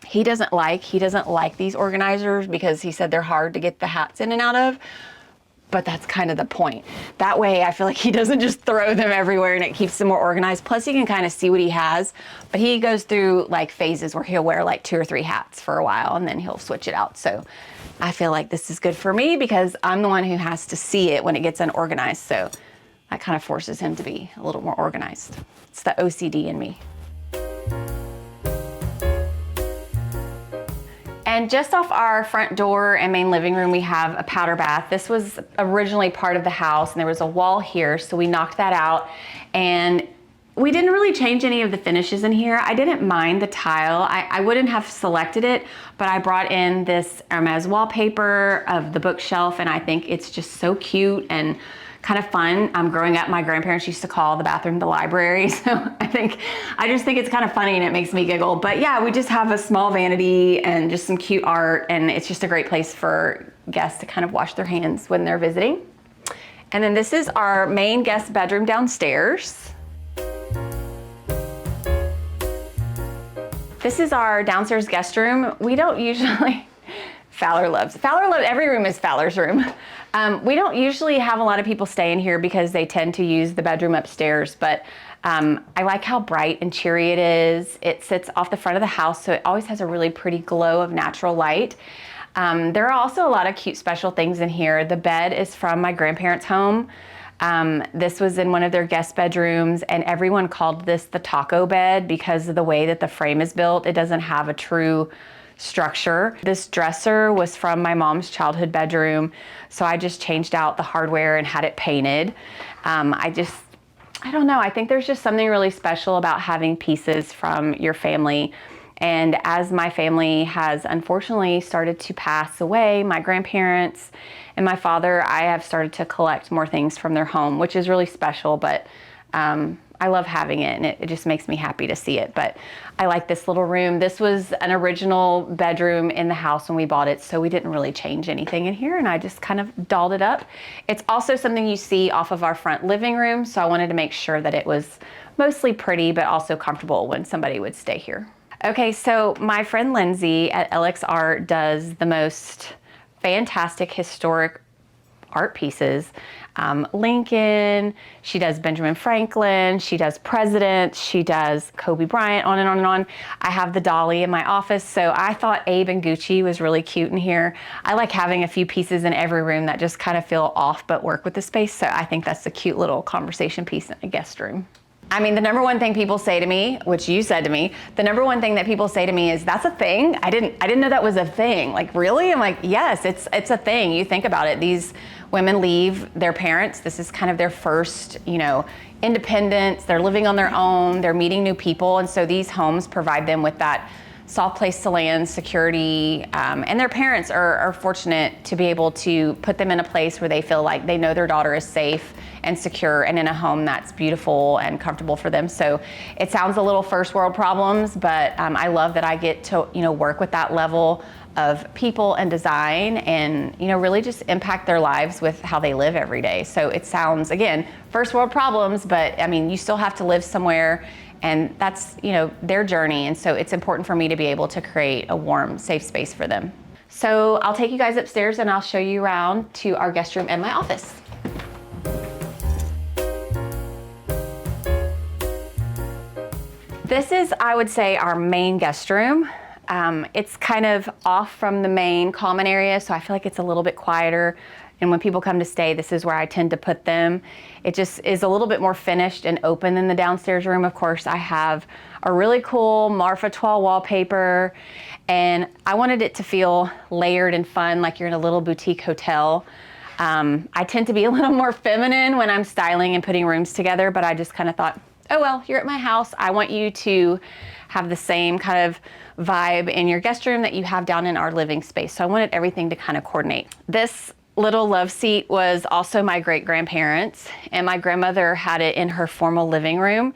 he doesn't like these organizers because he said they're hard to get the hats in and out of. But that's kind of the point. That way I feel like he doesn't just throw them everywhere, and it keeps them more organized. Plus he can kind of see what he has, but he goes through like phases where he'll wear like 2 or 3 hats for a while and then he'll switch it out. So I feel like this is good for me because I'm the one who has to see it when it gets unorganized. So that kind of forces him to be a little more organized. It's the OCD in me. And just off our front door and main living room, we have a powder bath. This was originally part of the house, and there was a wall here, so we knocked that out. And we didn't really change any of the finishes in here. I didn't mind the tile. I wouldn't have selected it, but I brought in this Hermes wallpaper of the bookshelf, and I think it's just so cute and kind of fun. Growing up, my grandparents used to call the bathroom the library. So I just think it's kind of funny and it makes me giggle. But yeah, we just have a small vanity and just some cute art, and it's just a great place for guests to kind of wash their hands when they're visiting. And then this is our main guest bedroom downstairs. This is our downstairs guest room. We don't usually, Fowler loves, every room is Fowler's room. We don't usually have a lot of people stay in here because they tend to use the bedroom upstairs, but I like how bright and cheery it is. It sits off the front of the house, so it always has a really pretty glow of natural light. There are also a lot of cute special things in here. The bed is from my grandparents' home. This was in one of their guest bedrooms, and everyone called this the taco bed because of the way that the frame is built. It doesn't have a true structure. This dresser was from my mom's childhood bedroom, so I just changed out the hardware and had it painted. I don't know, I think there's just something really special about having pieces from your family. And as my family has unfortunately started to pass away, my grandparents and my father, I have started to collect more things from their home, which is really special, but I love having it, and it just makes me happy to see it. But I like this little room. This was an original bedroom in the house when we bought it, so we didn't really change anything in here, and I just kind of dolled it up. It's also something you see off of our front living room, so I wanted to make sure that it was mostly pretty, but also comfortable when somebody would stay here. Okay, so my friend Lindsay at LX Art does the most fantastic historic art pieces. Lincoln, she does Benjamin Franklin, she does presidents, she does Kobe Bryant, on and on and on. I have the dolly in my office, so I thought Abe and Gucci was really cute in here. I like having a few pieces in every room that just kind of feel off but work with the space, so I think that's a cute little conversation piece in a guest room. I mean, the number one thing people say to me, which you said to me, the number one thing that people say to me is, that's a thing? I didn't know that was a thing. Like, really? I'm like, yes, it's a thing. You think about it. These women leave their parents. This is kind of their first, independence. They're living on their own. They're meeting new people. And so these homes provide them with that soft place to land, security, and their parents are fortunate to be able to put them in a place where they feel like they know their daughter is safe and secure and in a home that's beautiful and comfortable for them. So it sounds a little first world problems, but I love that I get to work with that level of people and design and really just impact their lives with how they live every day. So it sounds, again, first world problems, but I mean, you still have to live somewhere, and that's their journey. And so it's important for me to be able to create a warm, safe space for them. So I'll take you guys upstairs and I'll show you around to our guest room and my office. This is, I would say, our main guest room. It's kind of off from the main common area, so I feel like it's a little bit quieter. And when people come to stay, this is where I tend to put them. It just is a little bit more finished and open than the downstairs room. Of course, I have a really cool Marfa Toile wallpaper, and I wanted it to feel layered and fun, like you're in a little boutique hotel. I tend to be a little more feminine when I'm styling and putting rooms together, but I just kind of thought, oh well, you're at my house. I want you to have the same kind of vibe in your guest room that you have down in our living space. So I wanted everything to kind of coordinate. This little love seat was also my great-grandparents', and my grandmother had it in her formal living room.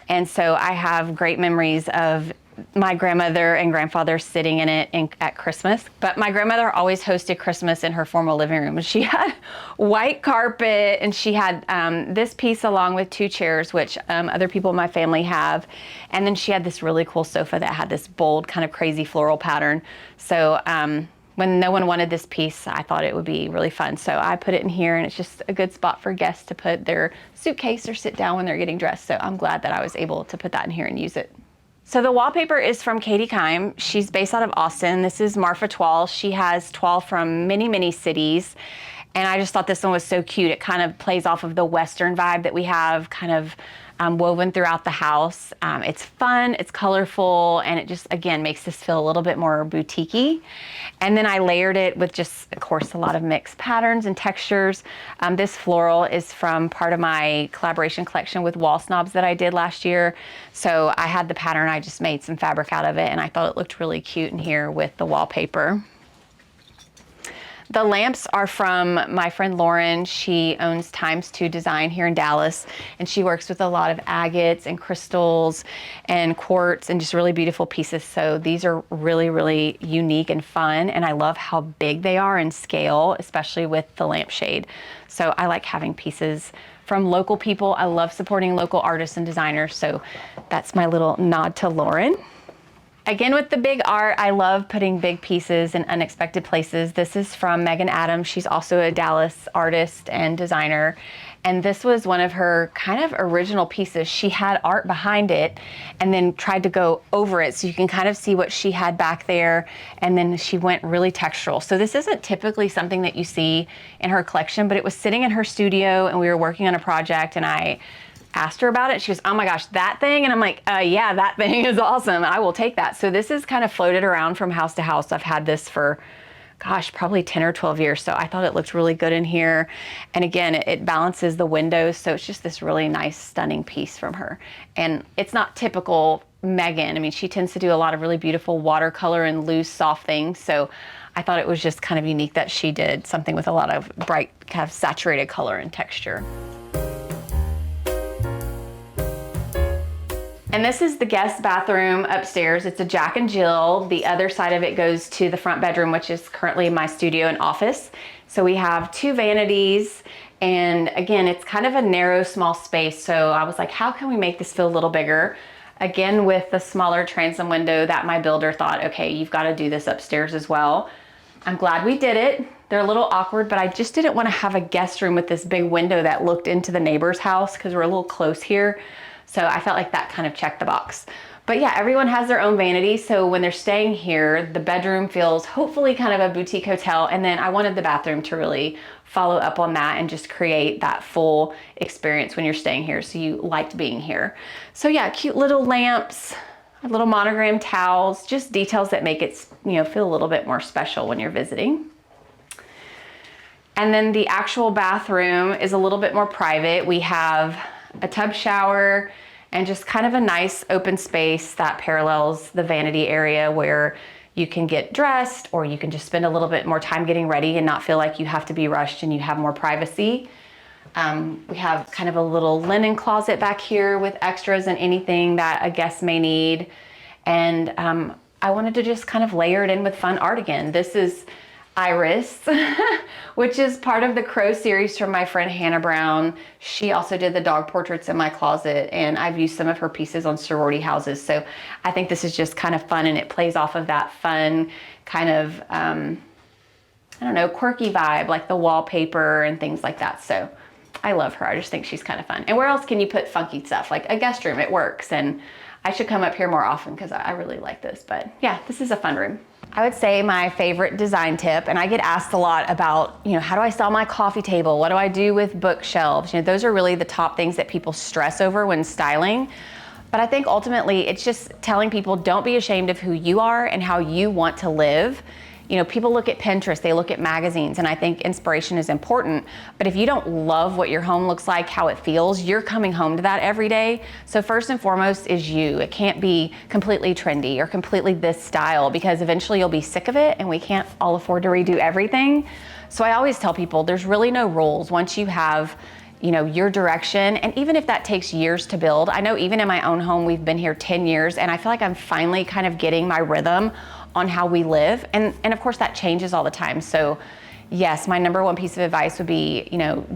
And so I have great memories of my grandmother and grandfather sitting in it at Christmas. But my grandmother always hosted Christmas in her formal living room. She had white carpet, and she had this piece along with two chairs, which other people in my family have. And then she had this really cool sofa that had this bold, kind of crazy floral pattern. So when no one wanted this piece, I thought it would be really fun. So I put it in here, and it's just a good spot for guests to put their suitcase or sit down when they're getting dressed. So I'm glad that I was able to put that in here and use it. So the wallpaper is from Katie Kime. She's based out of Austin. This is Marfa Toile. She has toile from many, many cities. And I just thought this one was so cute. It kind of plays off of the Western vibe that we have kind of woven throughout the house. It's fun, it's colorful, and it just, again, makes this feel a little bit more boutique-y. And then I layered it with just, of course, a lot of mixed patterns and textures. This floral is from part of my collaboration collection with Wall Snobs that I did last year. So I had the pattern, I just made some fabric out of it, and I thought it looked really cute in here with the wallpaper. The lamps are from my friend Lauren. She owns Times 2 Design here in Dallas, and she works with a lot of agates and crystals and quartz and just really beautiful pieces. So these are really, really unique and fun, and I love how big they are in scale, especially with the lampshade. So I like having pieces from local people. I love supporting local artists and designers, so that's my little nod to Lauren. again, with the big art, I love putting big pieces in unexpected places. This is from Megan Adams. She's also a Dallas artist and designer. And this was one of her kind of original pieces. She had art behind it and then tried to go over it. So you can kind of see what she had back there. And then she went really textural. So this isn't typically something that you see in her collection, but it was sitting in her studio and we were working on a project and I asked her about it. She goes, oh my gosh, that thing? And I'm like, yeah, that thing is awesome. I will take that. So this is kind of floated around from house to house. I've had this for, gosh, probably 10 or 12 years. So I thought it looked really good in here. And again, it balances the windows. So it's just this really nice, stunning piece from her. And it's not typical Megan. I mean, she tends to do a lot of really beautiful watercolor and loose, soft things. So I thought it was just kind of unique that she did something with a lot of bright, kind of saturated color and texture. And this is the guest bathroom upstairs. It's a Jack and Jill. The other side of it goes to the front bedroom, which is currently my studio and office. So we have 2 vanities. And again, it's kind of a narrow, small space. So I was like, how can we make this feel a little bigger? Again, with the smaller transom window that my builder thought, okay, you've got to do this upstairs as well. I'm glad we did it. They're a little awkward, but I just didn't want to have a guest room with this big window that looked into the neighbor's house because we're a little close here. So I felt like that kind of checked the box. But yeah, everyone has their own vanity. So when they're staying here, the bedroom feels hopefully kind of a boutique hotel. And then I wanted the bathroom to really follow up on that and just create that full experience when you're staying here. So you liked being here. So yeah, cute little lamps, little monogram towels, just details that make it, feel a little bit more special when you're visiting. And then the actual bathroom is a little bit more private. We have a tub shower and just kind of a nice open space that parallels the vanity area where you can get dressed or you can just spend a little bit more time getting ready and not feel like you have to be rushed and you have more privacy. We have kind of a little linen closet back here with extras and anything that a guest may need. And I wanted to just kind of layer it in with fun art again. This is Iris, which is part of the Crow series from my friend Hannah Brown. She also did the dog portraits in my closet, and I've used some of her pieces on sorority houses. So I think this is just kind of fun, and it plays off of that fun kind of, I don't know, quirky vibe, like the wallpaper and things like that. So I love her. I just think she's kind of fun. And where else can you put funky stuff? Like a guest room, it works. And I should come up here more often because I really like this. But yeah, this is a fun room. I would say my favorite design tip, and I get asked a lot about, how do I style my coffee table? What do I do with bookshelves? Those are really the top things that people stress over when styling. But I think ultimately it's just telling people don't be ashamed of who you are and how you want to live. People look at Pinterest, they look at magazines, and I think inspiration is important. But if you don't love what your home looks like, how it feels, you're coming home to that every day. So first and foremost is you. It can't be completely trendy or completely this style because eventually you'll be sick of it and we can't all afford to redo everything. So I always tell people there's really no rules once you have your direction. And even if that takes years to build, I know even in my own home, we've been here 10 years and I feel like I'm finally kind of getting my rhythm on how we live. And of course that changes all the time. So yes, my number one piece of advice would be,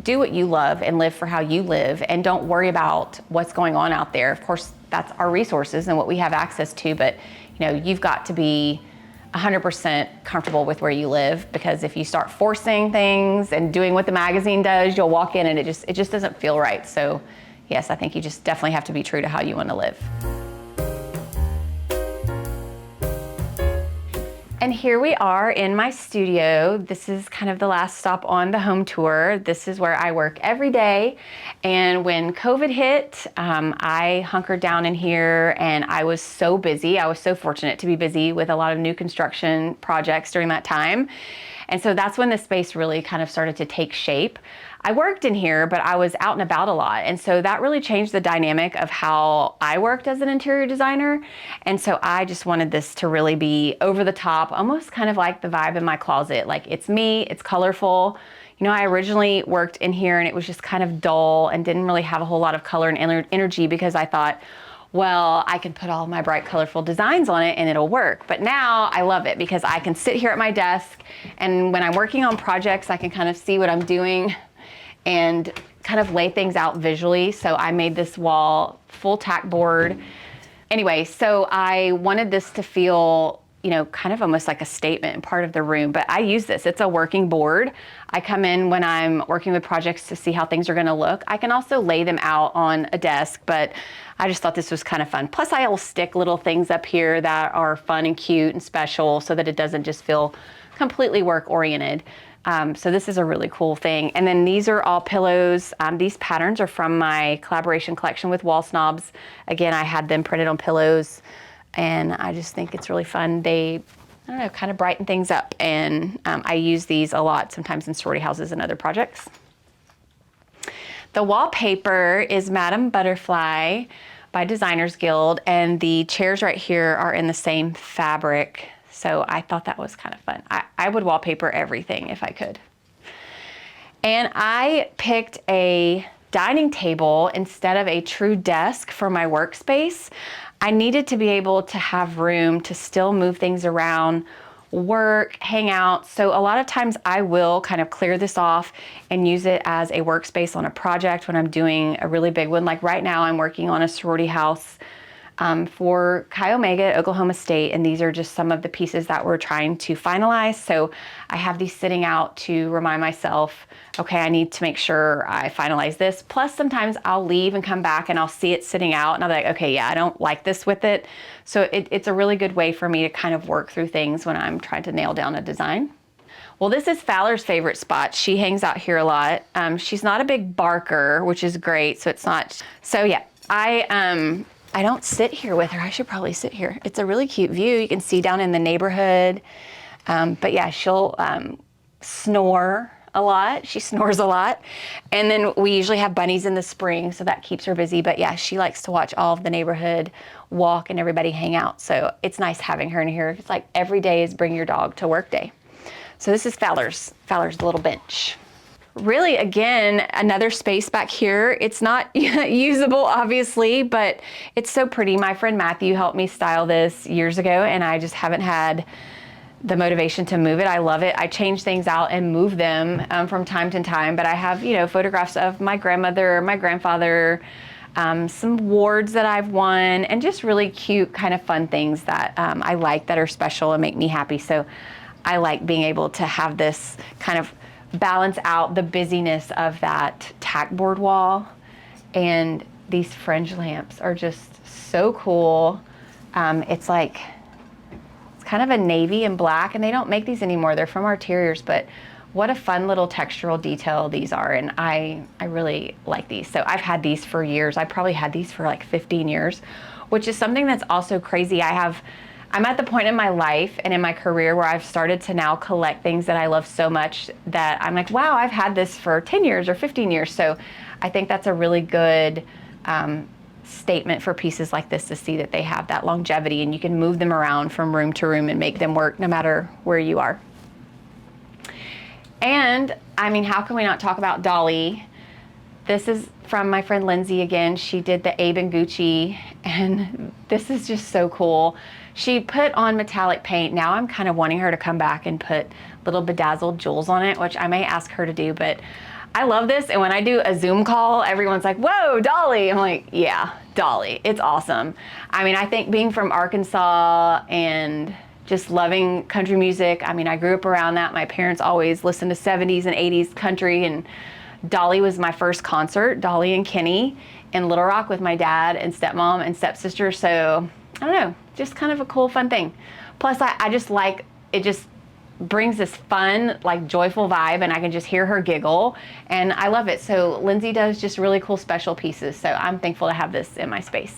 do what you love and live for how you live and don't worry about what's going on out there. Of course, that's our resources and what we have access to, but you've got to be 100% comfortable with where you live, because if you start forcing things and doing what the magazine does, you'll walk in and it just doesn't feel right. So yes, I think you just definitely have to be true to how you want to live. And here we are in my studio. This is kind of the last stop on the home tour. This is where I work every day. And when COVID hit, I hunkered down in here and I was so busy. I was so fortunate to be busy with a lot of new construction projects during that time. And so that's when the space really kind of started to take shape. I worked in here, but I was out and about a lot. And so that really changed the dynamic of how I worked as an interior designer. And so I just wanted this to really be over the top, almost kind of like the vibe in my closet. Like it's me, it's colorful. I originally worked in here and it was just kind of dull and didn't really have a whole lot of color and energy because I thought, well, I can put all my bright, colorful designs on it and it'll work. But now I love it because I can sit here at my desk and when I'm working on projects, I can kind of see what I'm doing and kind of lay things out visually. So I made this wall full tack board Anyway, so I wanted this to feel, you know, kind of almost like a statement and part of the room, but I use this. It's a working board. I come in when I'm working with projects to see how things are gonna look. I can also lay them out on a desk, but I just thought this was kind of fun. Plus I will stick little things up here that are fun and cute and special so that it doesn't just feel completely work oriented. So this is a really cool thing. And then these are all pillows. These patterns are from my collaboration collection with Wall Snobs. Again, I had them printed on pillows and I just think it's really fun. They, I don't know, kind of brighten things up. And I use these a lot, sometimes in sorority houses and other projects. The wallpaper is Madame Butterfly by Designers Guild, and the chairs right here are in the same fabric. So I thought that was kind of fun. I would wallpaper everything if I could. And I picked a dining table instead of a true desk for my workspace. I needed to be able to have room to still move things around, work, hang out. So a lot of times I will kind of clear this off and use it as a workspace on a project when I'm doing a really big one. Like right now I'm working on a sorority house for Chi Omega at Oklahoma State, and these are just some of the pieces that we're trying to finalize. So I have these sitting out to remind myself, okay, I need to make sure I finalize this. Plus sometimes I'll leave and come back and I'll see it sitting out and I'll be like, okay, yeah, I don't like this with it. So it's a really good way for me to kind of work through things when I'm trying to nail down a design. Well, this is Fowler's favorite spot. She hangs out here a lot. She's not a big barker, which is great. So it's not, so yeah, I don't sit here with her. I should probably sit here. It's a really cute view. You can see down in the neighborhood. But yeah, she'll snore a lot. She snores a lot. And then we usually have bunnies in the spring, so that keeps her busy. But yeah, she likes to watch all of the neighborhood walk and everybody hang out. So it's nice having her in here. It's like every day is bring your dog to work day. So this is Fowler's little bench. Really, again, another space back here. It's not usable, obviously, but it's so pretty. My friend Matthew helped me style this years ago, and I just haven't had the motivation to move it. I love it. I change things out and move them from time to time, but I have, you know, photographs of my grandmother, my grandfather, some awards that I've won, and just really cute, kind of fun things that I like that are special and make me happy. So I like being able to have this kind of balance out the busyness of that tack board wall. And these fringe lamps are just so cool. It's like, it's kind of a navy and black, and they don't make these anymore. They're from Arteriors, but what a fun little textural detail these are. And I really like these. So I've had these for years. I probably had these for like 15 years, which is something that's also crazy. I'm at the point in my life and in my career where I've started to now collect things that I love so much that I'm like, wow, I've had this for 10 years or 15 years. So I think that's a really good statement for pieces like this, to see that they have that longevity and you can move them around from room to room and make them work no matter where you are. And I mean, how can we not talk about Dolly? This is from my friend Lindsay again. She did the Abe and Gucci, and this is just so cool. She put on metallic paint. Now I'm kind of wanting her to come back and put little bedazzled jewels on it, which I may ask her to do, but I love this. And when I do a Zoom call, everyone's like, whoa, Dolly. I'm like, yeah, Dolly, it's awesome. I mean, I think being from Arkansas and just loving country music. I mean, I grew up around that. My parents always listened to 70s and 80s country, and Dolly was my first concert, Dolly and Kenny in Little Rock with my dad and stepmom and stepsister. So I don't know, just kind of a cool, fun thing. Plus I just like, it just brings this fun, like joyful vibe, and I can just hear her giggle, and I love it. So Lindsay does just really cool special pieces. So I'm thankful to have this in my space.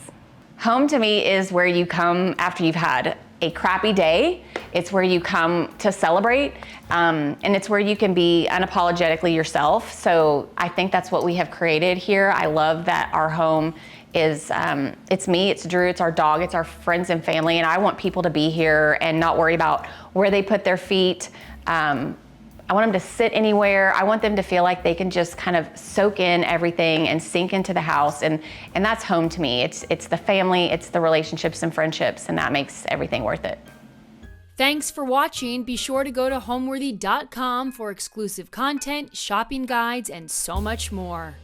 Home to me is where you come after you've had a crappy day. It's where you come to celebrate, and it's where you can be unapologetically yourself. So I think that's what we have created here. I love that our home is, it's me, it's Drew, it's our dog, it's our friends and family, and I want people to be here and not worry about where they put their feet. I want them to sit anywhere. I want them to feel like they can just kind of soak in everything and sink into the house, and that's home to me. It's the family, it's the relationships and friendships, and that makes everything worth it. Thanks for watching. Be sure to go to homeworthy.com for exclusive content, shopping guides, and so much more.